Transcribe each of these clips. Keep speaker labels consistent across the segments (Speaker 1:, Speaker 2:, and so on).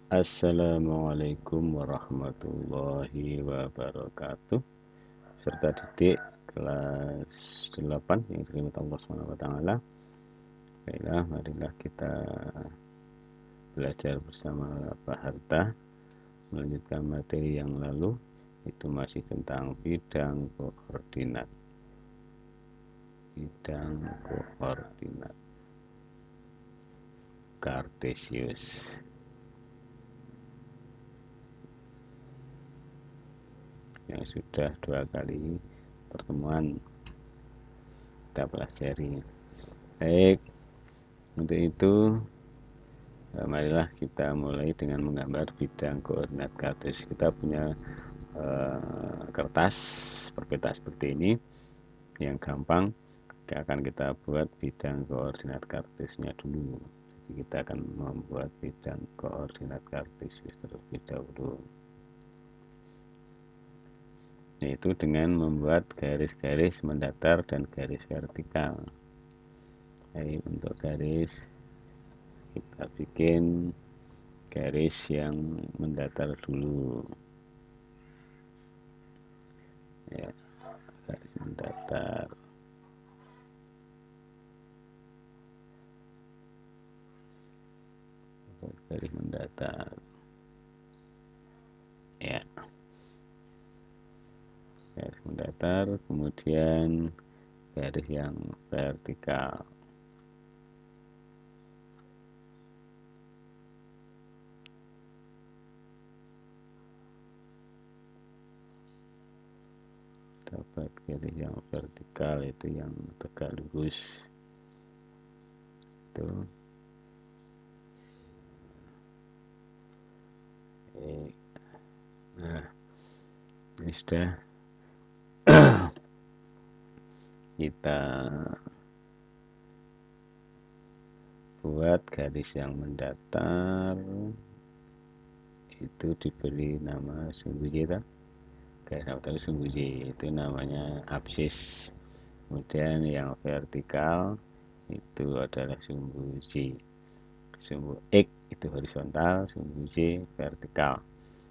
Speaker 1: Assalamualaikum warahmatullahi wabarakatuh. Serta didik kelas 8 yang dirahmati Allah Subhanahu wa taala. Baiklah, marilah kita belajar bersama Pak Harta melanjutkan materi yang lalu, itu masih tentang bidang koordinat. Bidang koordinat Kartesius. Yang sudah 2 kali pertemuan kita pelajari. Baik, untuk itu marilah kita mulai dengan menggambar bidang koordinat kartesius. Kita punya kertas berpeta seperti ini yang gampang. Akan kita buat bidang koordinat kartesiusnya dulu. Jadi kita akan membuat bidang koordinat kartesius terlebih dahulu, yaitu dengan membuat garis-garis mendatar dan garis vertikal. Baik, untuk garis kita bikin garis yang mendatar dulu ya, garis mendatar. Garis mendatar ya, garis mendatar, kemudian garis yang vertikal. Dapat garis yang vertikal itu yang tegak lurus itu. Nah, ini sudah kita buat garis yang mendatar, itu diberi nama sumbu J. Garis mendatar sumbu J itu namanya absis. Kemudian yang vertikal itu adalah sumbu J. Sumbu X itu horizontal, sumbu J vertikal.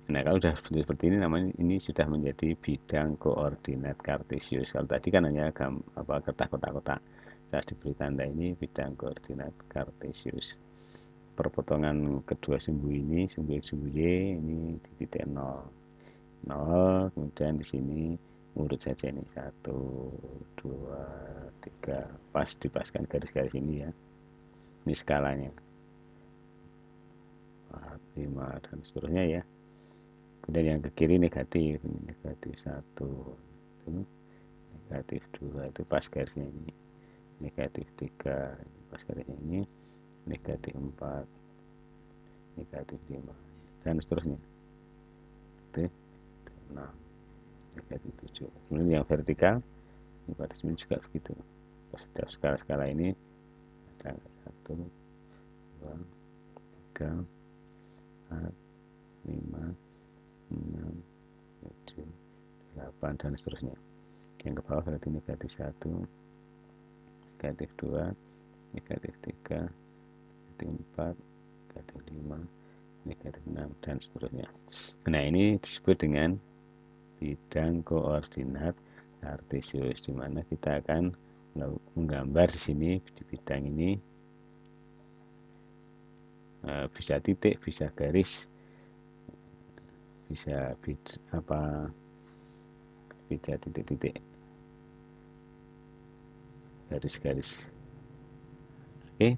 Speaker 1: Nah, kalau sudah seperti ini namanya, ini sudah menjadi bidang koordinat kartesius. Kalau tadi kan hanya kertas kotak-kotak, saya diberi tanda ini bidang koordinat kartesius. Perpotongan kedua sumbu ini, sumbu X, sumbu Y, ini di titik 0, kemudian di sini urut saja ini 1, 2, 3, pas dipaskan garis-garis ini ya. Ini skalanya 4, 5 dan seterusnya ya. Kemudian yang ke kiri negatif, ini negatif 1, itu negatif 2, itu pas garisnya ini. Negatif 3, pas garisnya ini. Negatif 4, negatif 5, dan seterusnya. Itu 6, negatif 7. Kemudian yang vertikal, ini pada sini juga begitu. Setiap skala-skala ini ada 1, 2, 3, 4, 5, 6, 7, 8, dan seterusnya. Yang ke bawah berarti negatif 1, negatif 2, negatif 3, negatif 4, negatif 5, negatif 6, dan seterusnya. Nah, ini disebut dengan bidang koordinat kartesius, di mana kita akan menggambar di sini di bidang ini bisa titik, bisa garis, bisa beda titik-titik, garis-garis. Oke,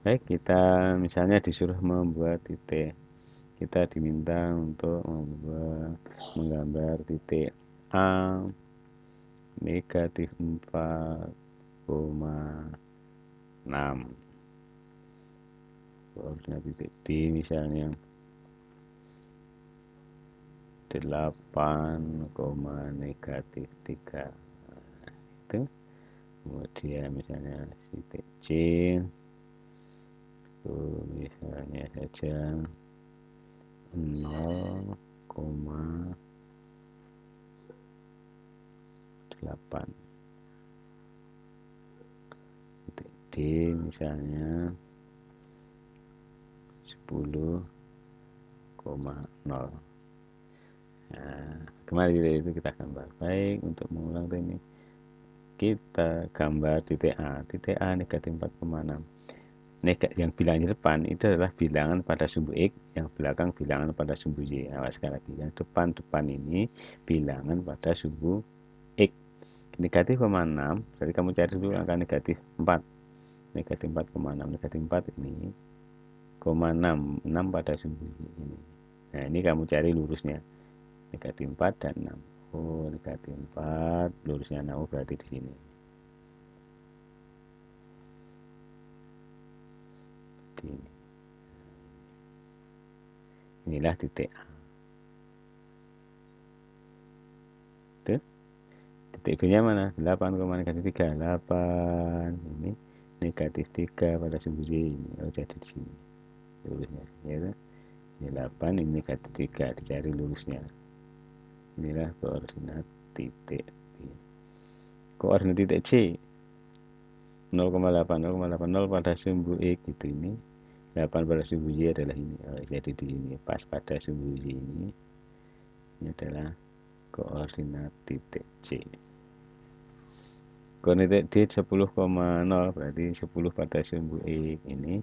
Speaker 1: baik, kita misalnya disuruh membuat titik, kita diminta untuk menggambar titik A negatif 4,6, koordinat titik D misalnya 8, negatif 3, itu. Kemudian misalnya titik C itu misalnya saja 0,8. Titik D misalnya 10, 0,0. Nah, kemarin itu kita gambar. Baik, untuk mengulang ini kita gambar titik A. Titik A negatif 4,6. Yang bilangan di depan itu adalah bilangan pada sumbu X, yang belakang bilangan pada sumbu Y. Nah, sekali lagi, yang depan ini bilangan pada sumbu X. Negatif 0,6, berarti kamu cari dulu angka negatif 4. Negatif 4,6, negatif 4 ini 0,6 pada sumbu Y ini. Nah, ini kamu cari lurusnya. Negatif 4 dan 6. Oh, negatif 4, lurusnya 6, berarti di sini. Inilah titik A. Tuh. Titik B nya mana? 8, negatif 3. 8. Ini negatif 3 pada sumbu Y ini. Oh, jadi di sini. Lurusnya. Ya, ini 8, ini negatif 3. Dicari lurusnya. Inilah koordinat titik B. Koordinat titik C 0,8, 0,80 pada sumbu X gitu ini. 8 pada sumbu Y adalah ini. Oh, jadi di sini pas pada sumbu Y ini adalah koordinat titik C. Koordinat D 10,0 berarti 10 pada sumbu X ini,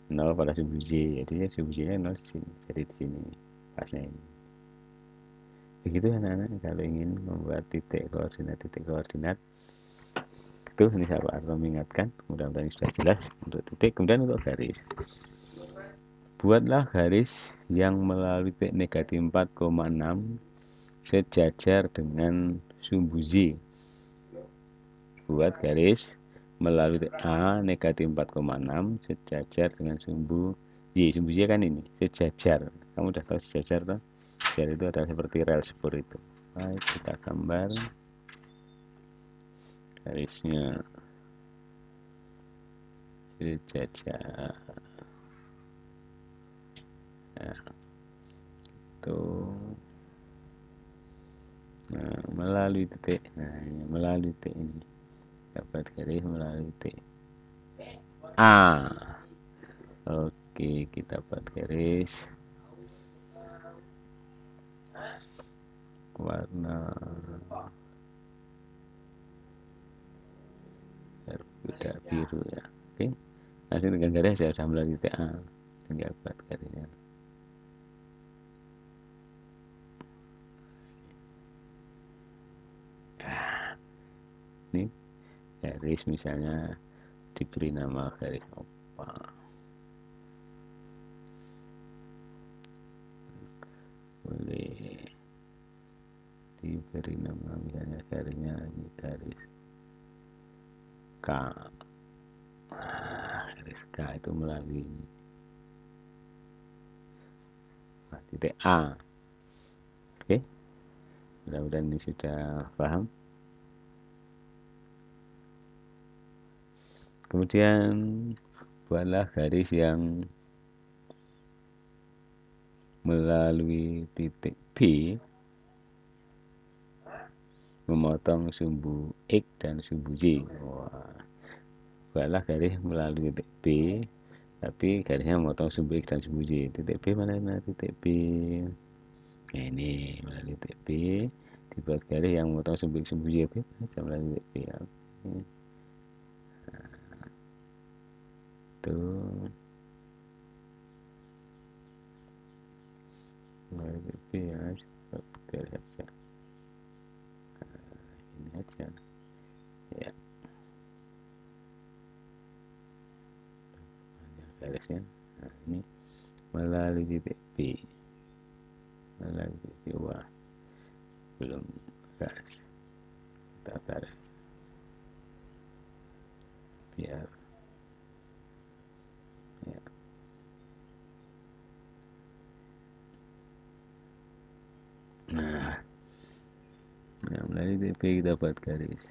Speaker 1: 0 pada sumbu Y. Jadi sumbu Y nya 0 di sini. Jadi di sini pasnya ini. Begitu anak-anak kalau ingin membuat titik koordinat itu. Ini saya Pak Arto mengingatkan, mudah-mudahan sudah jelas untuk titik. Kemudian untuk garis, buatlah garis yang melalui titik negatif 4,6 sejajar dengan sumbu Z. Buat garis melalui titik A negatif 4,6 sejajar dengan sumbu Y. Sumbu Y kan ini sejajar, kamu udah tahu sejajar toh? Sejajar itu adalah seperti rel spur itu. Baik, kita gambar garisnya sejajar. Nah, tuh. Nah, melalui titik. Nah, ini melalui titik ini dapat garis melalui titik A. Oke, kita buat garis warna berbeda biru ya. Oke, hasil dengan garis saya sudah melalui titik A, tinggal buat garisnya. Ini garis misalnya diberi nama garis apa, boleh diberi nama misalnya garisnya ini garis K. Garis K itu melalui titik A. Oke, mudah-mudahan ini sudah paham. Kemudian buatlah garis yang melalui titik B memotong sumbu X dan sumbu Y. Wah, buatlah garis melalui titik B, tapi garisnya memotong sumbu X dan sumbu Y. Titik B mana? Titik B. Nah, ini melalui titik B dibuat garis yang memotong sumbu X sumbu Y. Bisa melalui titik B. Oke. Nah, tuh melalui titik B ya, garis aja. Ini aja ya, garisnya. Nah, ini melalui titik B, melalui titik B. Wah, belum garis, kita garis biar ya. Nah, melalui titik B kita buat garis.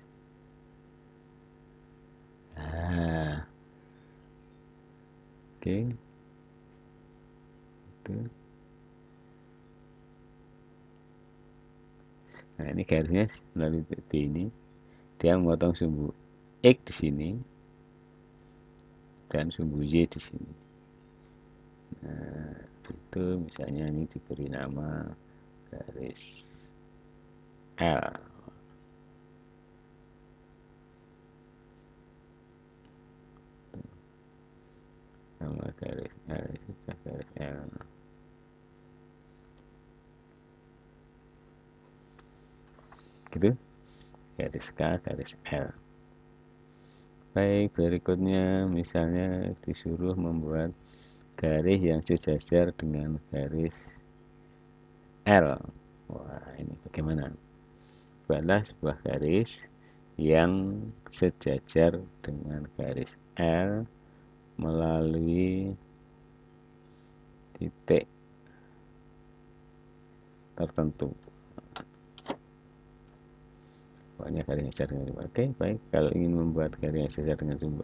Speaker 1: Nah, oke, itu. Nah, ini garisnya melalui titik B ini dia memotong sumbu X di sini dan sumbu Y di sini. Nah, itu misalnya ini diberi nama garis L, nama garis L itu garis L. Gitu, garis K, garis L. Baik, berikutnya misalnya disuruh membuat garis yang sejajar dengan garis L. Wah, ini bagaimana? Buatlah sebuah garis yang sejajar dengan garis L melalui titik tertentu. Pokoknya garis yang sejajar dengan sumbu. Oke, baik. Kalau ingin membuat garis yang sejajar dengan sumbu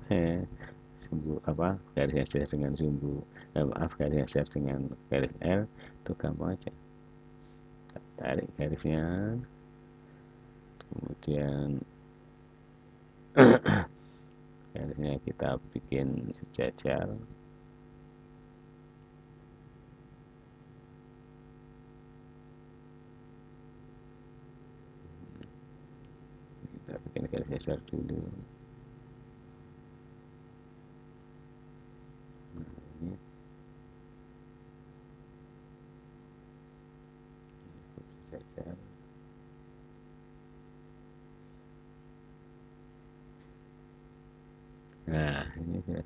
Speaker 1: garis yang sejajar dengan garis yang sejajar dengan garis L, itu gampang aja. Tarik garisnya, kemudian garisnya kita bikin sejajar. Kita bikin garis sejajar dulu. Ini sejajar. Nah, ini sudah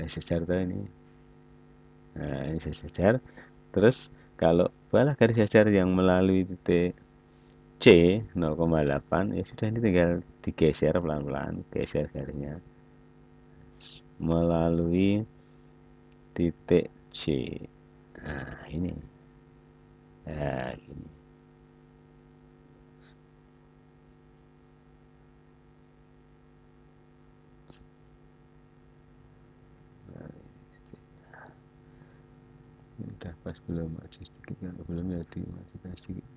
Speaker 1: sejajar tuh ini. Nah, ini sejajar. Terus kalau balah garis sejajar yang melalui titik C 0,8, ya sudah, ini tinggal digeser pelan-pelan, geser garisnya melalui titik C. Nah, ini. Nah, ini. Ini udah pas belum? Maju sedikit, kan belum, ya dimajukan sedikit.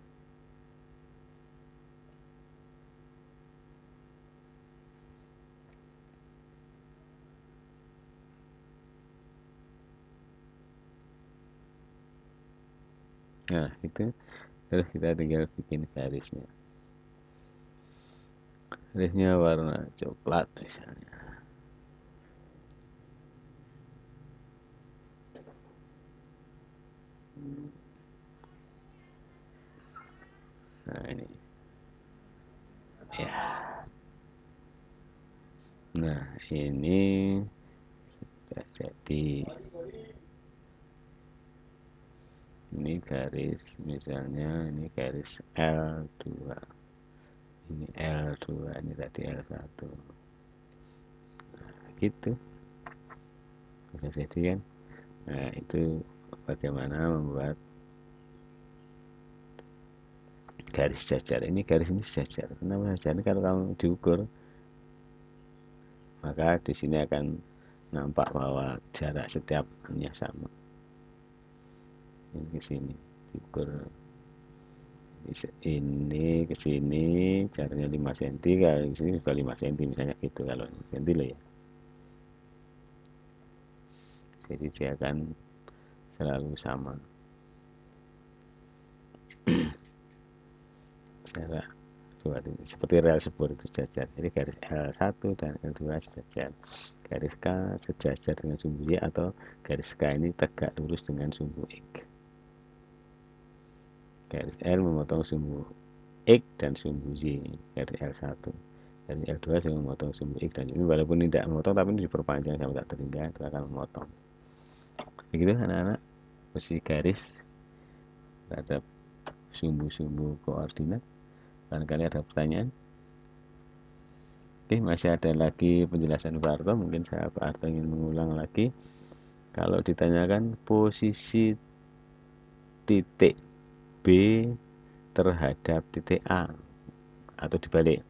Speaker 1: Nah, itu. Terus kita tinggal bikin garisnya. Garisnya warna coklat misalnya. Nah, ini. Ya. Nah, ini sudah jadi. Ini garis, misalnya ini garis L2. Ini L2, ini tadi L1. Nah, gitu. Bisa jadi kan? Nah, itu bagaimana membuat garis sejajar. Ini garis ini sejajar. Kenapa sejajar? Kalau kamu diukur, maka di sini akan nampak bahwa jarak setiapnya sama. Ini ke sini diukur, ini ke sini jaraknya 5 cm, kalau di sini juga 5 cm misalnya gitu, kalau cm loh ya. Jadi dia akan selalu sama jarak dua ini, seperti rel sepur itu sejajar. Jadi garis L1 dan L2 sejajar. Garis K sejajar dengan sumbu Y, atau garis K ini tegak lurus dengan sumbu X. Garis L memotong sumbu X dan sumbu Y, garis L1. Garis L2 yang memotong sumbu X dan Y. Walaupun tidak memotong, tapi ini diperpanjang sampai tak terhingga, itu akan memotong. Begitu anak-anak, posisi garis terhadap sumbu-sumbu koordinat. Barangkali ada pertanyaan. Oke, masih ada lagi penjelasan Pak Arto. Mungkin Pak Arto ingin mengulang lagi. Kalau ditanyakan posisi titik B terhadap titik A, atau dibalik,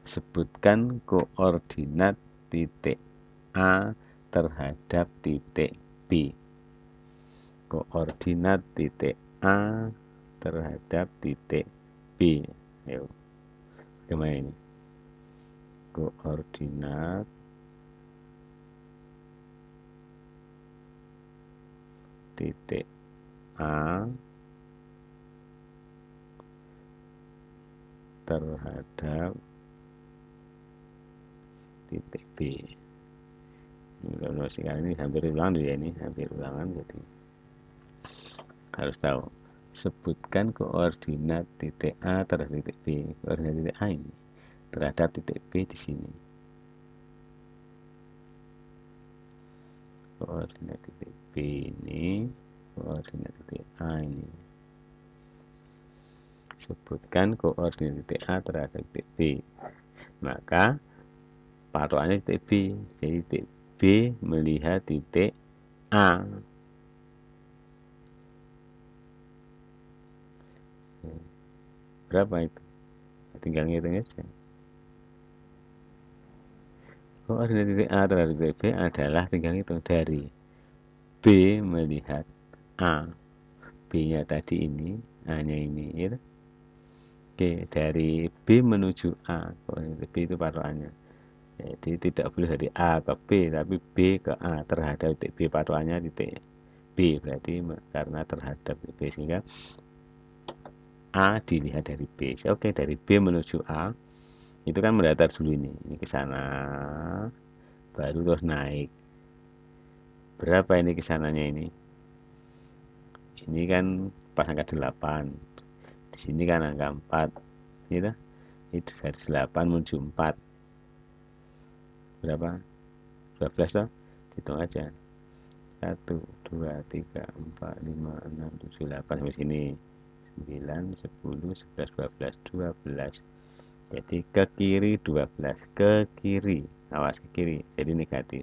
Speaker 1: sebutkan koordinat titik A terhadap titik B. Koordinat titik A terhadap titik B. Ayo, gimana ini? Koordinat titik A terhadap titik B. Kalau sekarang ini hampir ulang ya, ini hampir ulangan, jadi harus tahu. Sebutkan koordinat titik A terhadap titik B. Koordinat titik A ini terhadap titik B di sini. Koordinat titik B ini, koordinat titik A ini. Sebutkan koordinat titik A terhadap titik B. Maka patokannya titik B. Jadi titik B melihat titik A. Berapa itu? Tinggal ngitung aja. Koordinat titik A terhadap titik B adalah tinggal hitung dari B melihat A. B-nya tadi ini, A-nya ini, ya. Oke, dari B menuju A. Koordinat B itu patokannya. Jadi tidak boleh dari A ke B, tapi B ke A terhadap titik B, patokannya titik B. Berarti karena terhadap titik B, sehingga A dilihat dari B. Oke, dari B menuju A itu kan mendatar dulu ini ke sana, baru terus naik. Berapa ini kesananya ini? Ini kan pas angka 8. Di sini kan angka 4. Gitu. Itu dari 8 menuju 4. Berapa? 12 toh? Hitung aja. 1 2 3 4 5 6 7 8 sampai sini. 9 10 11 12 12. Jadi ke kiri 12, ke kiri. Awas ke kiri. Jadi negatif.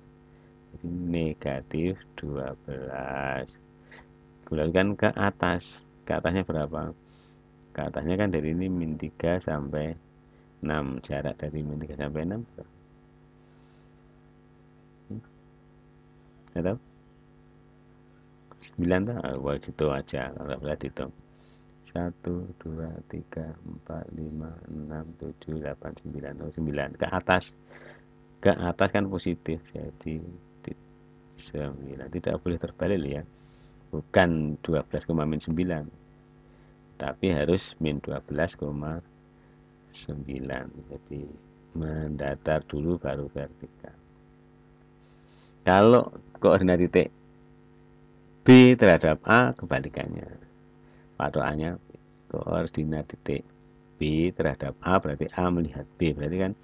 Speaker 1: Jadi negatif 12. Kemudian ke atas. Ke atasnya berapa? Ke atasnya kan dari ini min 3 sampai 6. Jarak dari min 3 sampai 6. Atau 9 tuh? Wajib itu aja. Kalau bisa dihitung. 1, 2, 3, 4, 5, 6, 7, 8, 9. Oh, 9. Ke atas. Ke atas kan positif. Jadi 9. Tidak boleh terbalik ya. Bukan 12, min 9. Tapi harus min 12,9. Jadi mendatar dulu baru vertikal. Kalau koordinat titik B terhadap A, kebalikannya. Patokannya koordinat titik B terhadap A berarti A melihat B. Berarti kan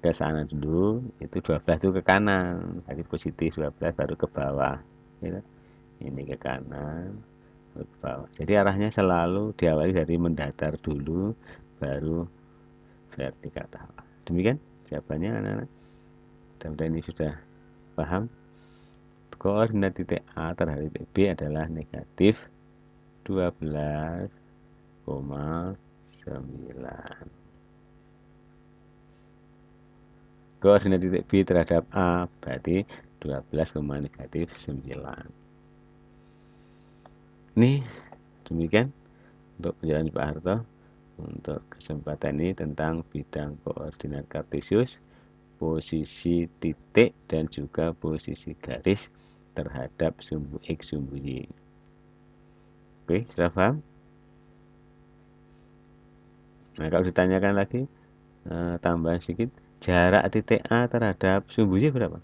Speaker 1: ke sana dulu, itu 12 itu ke kanan. Jadi positif 12 baru ke bawah. Gitu. Ini ke kanan, ke bawah. Jadi arahnya selalu diawali dari mendatar dulu, baru vertikal bawah. Demikian jawabannya anak-anak. Mudah-mudahan ini sudah paham. Koordinat titik A terhadap titik B adalah negatif 12,9. Koordinat titik B terhadap A berarti 12, negatif 9. Ini demikian untuk penjelasan Pak Harto untuk kesempatan ini tentang bidang koordinat kartesius, posisi titik dan juga posisi garis terhadap sumbu X, sumbu Y. Oke, sudah paham? Nah, kalau ditanyakan lagi, tambah sedikit, jarak titik A terhadap sumbu Y berapa?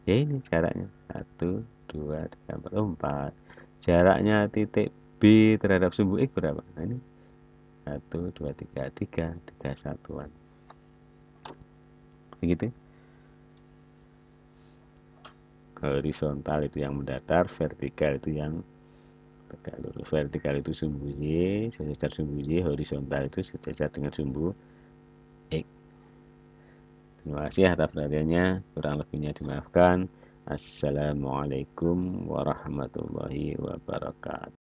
Speaker 1: Ya ini jaraknya, 1, 2, 3, 4, 4. Jaraknya titik B terhadap sumbu X berapa? Nah ini 1, 2, 3, 3 satuan. Begitu. Horizontal itu yang mendatar, vertikal itu yang tegak lurus. Vertikal itu sumbu Y, sejajar sumbu Y, horizontal itu sejajar dengan sumbu X. Terima kasih atas perhatiannya, kurang lebihnya dimaafkan. Assalamualaikum warahmatullahi wabarakatuh.